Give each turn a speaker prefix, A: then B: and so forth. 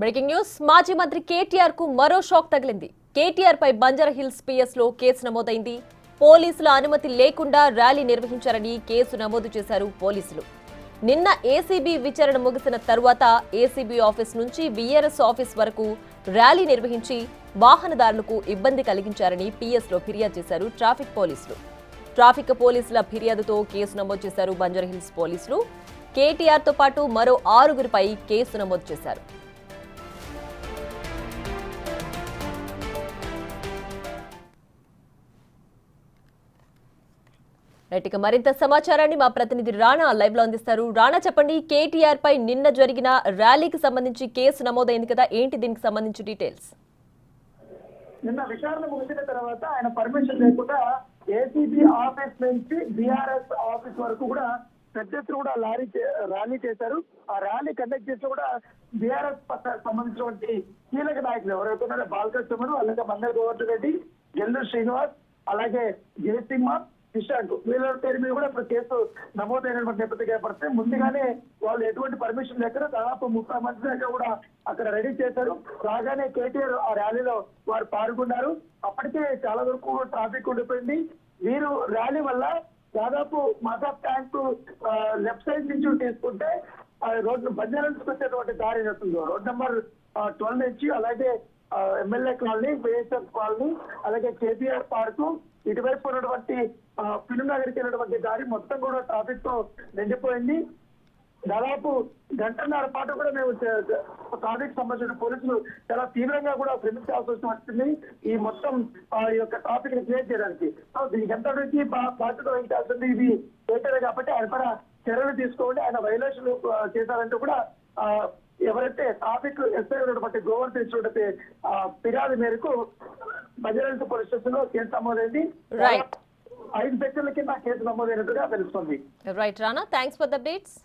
A: Breaking news మాజీ మంత్రి కేటీఆర్ కు మరో షాక్ తగిలింది. కేటీఆర్ పై బంజారా హిల్స్ పిఎస్ లో కేసు నమోదైంది. పోలీసుల అనుమతి లేకుండా ర్యాలీ నిర్వహించారని కేసు నమోదు చేశారు పోలీసులు. నిన్న ఏసీబీ విచారణ ముగిసిన తర్వాత ఏసీబీ ఆఫీస్ నుంచి బీఆర్ఎస్ ఆఫీస్ వరకు ర్యాలీ నిర్వహించి వాహనదారులకు ఇబ్బంది కలిగించారని పిఎస్ లో ఫిర్యాదు చేశారు ట్రాఫిక్ పోలీసులు. ట్రాఫిక్ పోలీసుల ఫిర్యాదుతో కేసు నమోదు చేశారు బంజారా హిల్స్ పోలీసులు. కేటీఆర్ తో పాటు మరో 6గురిపై కేసు నమోదు చేశారు. రైట్, మరింత సమాచారాన్ని మా ప్రతినిధి రాణా లైవ్ లో అందిస్తారు. రాణా, చెప్పండి, కేటీఆర్ పై నిన్న జరిగిన ర్యాలీకి సంబంధించి కేసు నమోదైంది కదా, ఏంటి దీనికి సంబంధించి డీటెయిల్స్?
B: నిన్న విచారణ ముగిసిన తర్వాత ఆయన పర్మిషన్ లేకుండా ఏసీబీ ఆఫీస్ నుంచి బీఆర్ఎస్ ఆఫీస్ వరకు కూడా పెద్ద ఎత్తున కూడా ర్యాలీ చేశారు. ఆ ర్యాలీ కండక్ట్ చేసి కూడా బీఆర్ఎస్ సంబంధించినటువంటి కీలక నాయకులు ఎవరైతే ఉన్నారో బాలకృష్ణుడు, అలాగే మందరి గోవర్ధన్ రెడ్డి, గెల్లు శ్రీనివాస్, అలాగే జయసింహ, నిశాంక్, వీళ్ళ పేరు మీద కూడా ఇప్పుడు కేసు నమోదైనటువంటి నేపథ్యం ఏర్పడితే ముందుగానే వాళ్ళు ఎటువంటి పర్మిషన్ లేకుండా దాదాపు 30 మంది దాకా కూడా అక్కడ రెడీ చేశారు. రాగానే కేటీఆర్ ఆ ర్యాలీలో వారు పాల్గొన్నారు. అప్పటికే చాలా వరకు ట్రాఫిక్ ఉండిపోయింది. వీరు ర్యాలీ వల్ల దాదాపు మాసాబ్ ట్యాంక్ లెఫ్ట్ సైడ్ నుంచి తీసుకుంటే రోడ్డు బంజారా నుంచి వచ్చేటువంటి దారి వస్తుంది. రోడ్ నెంబర్ 12 నుంచి అలాగే ఎమ్మెల్యే కాలనీ, బిఎస్ఎఫ్ కాలనీ, అలాగే కేబీఆర్ పార్కు, ఇటువైపు ఉన్నటువంటి ఫిల్మ్ నగర్కి వెళ్ళినటువంటి దారి మొత్తం కూడా ట్రాఫిక్ తో నిండిపోయింది. దాదాపు గంటన్నర పాటు కూడా మేము ట్రాఫిక్ సంబంధించిన పోలీసులు చాలా తీవ్రంగా కూడా శ్రమించాల్సి వచ్చింది ఈ మొత్తం ఈ యొక్క ట్రాఫిక్ ని క్లియర్ చేయడానికి. దీనికి ఎంత నుంచి బాధ్యత వహించాల్సింది ఇది కేటీఆర్ కాబట్టి ఆయన పైన చర్యలు తీసుకోండి. ఆయన వైలేషన్ చేశారంటూ కూడా ఎవరైతే ట్రాఫిక్ ఎస్ఐ ఉన్నటువంటి గోవర్ధన్ ఇచ్చినటువంటి ఫిర్యాదు మేరకు బంజారా పోలీస్ స్టేషన్ లో కేసు నమోదైంది. 5 సెక్షన్ల కింద కేసు నమోదైనట్టుగా తెలుస్తుంది.
A: Right Rana, thanks for the updates.